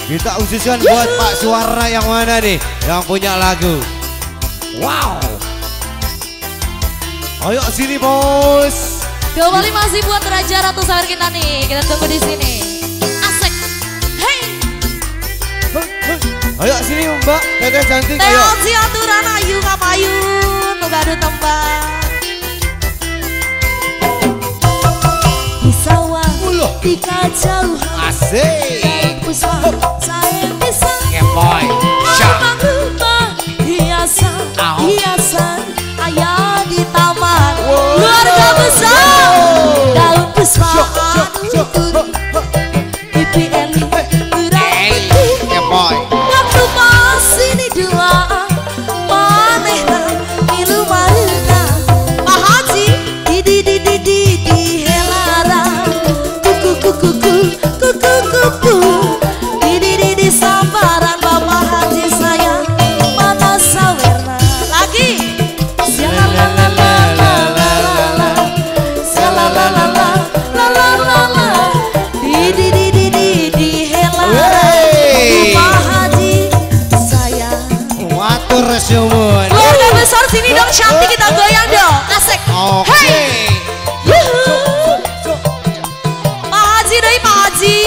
Kita khususkan buat Pak Suwarna yang mana nih? Yang punya lagu. Wow. Ayo sini bos. Kembali masih buat Raja Ratu Sawer kita nih. Kita tunggu di sini. Asik. Hey. Ayo sini Mbak, teteh cantik. Teh Ayo. Oci aturan ayu ngapayun. Nugadu tembak. Di sawah, di kacau. Asik. Puspa, saya bisa. Kepoy. Rumah-rumah hiasan ayah di taman keluarga besar. Daun puspa pipi eli Kepoy. waktu masih di dua manehna milu marina Pak Haji di helara kuku kuku kuku kuku di sambaran Bapak Haji sayang mana sawerna lagi di helara Bapak Haji sayang. Watur sumun. Keluarga besar sini dong cantik kita goyang dong asik. Oke. Hey. Pak Haji dari Pak Haji.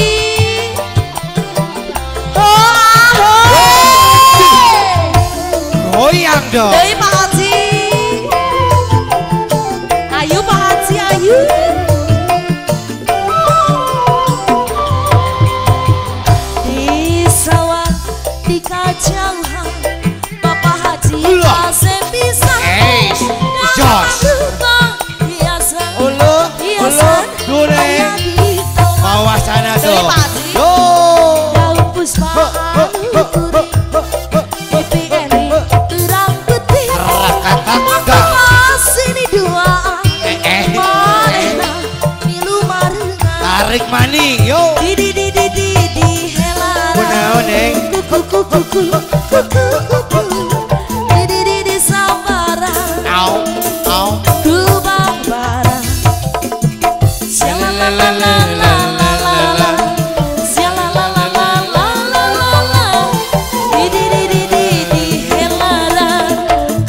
Goyang dong. Dari Pak Haji. Ayo Pak Haji ayo. Di sawah di kacauhan Bapak Haji kasih pisang. Jos. Hiasan Ulu, hiasan dure. ayah di taman. Bawah sana Dari tuh. Pak Haji. Yo. Daun puspa anu turi pipi eli terang putih waktu masih di dua manehna milu marina Tarik maning, yo. di helara Kunaon, Neng? kuku kuku kuku kuku di sambaran Au, au. kubang barang sialalalalalala sialalalalalala di helara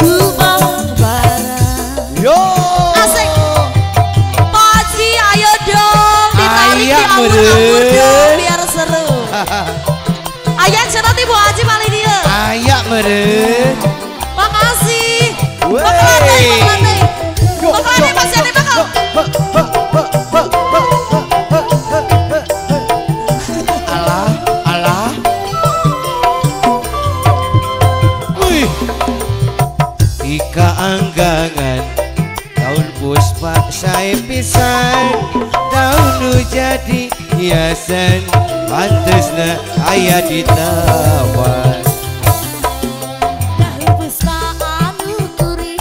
kubang barang. Yo. Asik. Pak Haji ayo dong ditarik Ayak, diambur-ambur meren. dong biar seru. Ayah cerot Ibu Haji paling dia. Ayak meren. Makasih. Wey. Bakalan masih ada bakal. Alah, alah. Wih. Ika anggangan daun puspa saya pisan, daun nu jadi hiasan, pantesna aya di taman. Daun puspa anu turi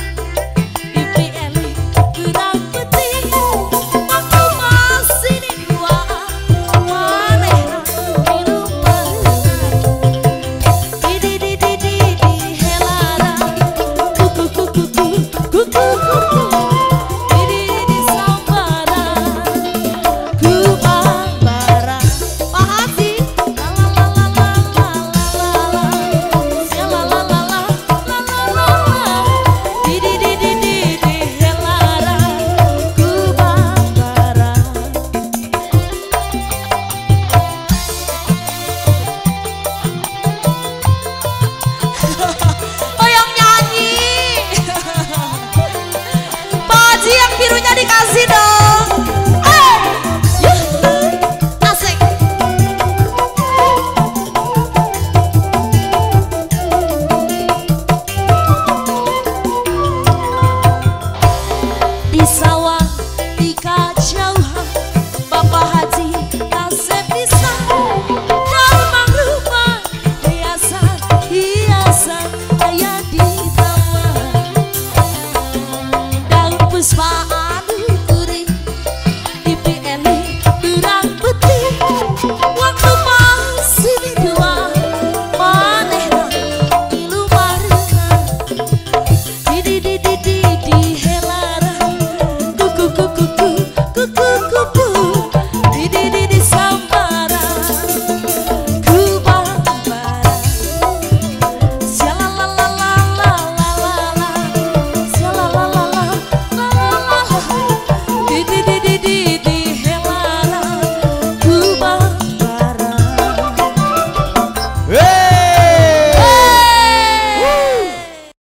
pipi eli kurang putih waktu masih di dua manehna milu marina di helara kuku kuku kuku kuku di sambaran kubang barang Pak Haji di helara kubang barang. Oh yang nyanyi Pak Haji yang birunya dikasih dong.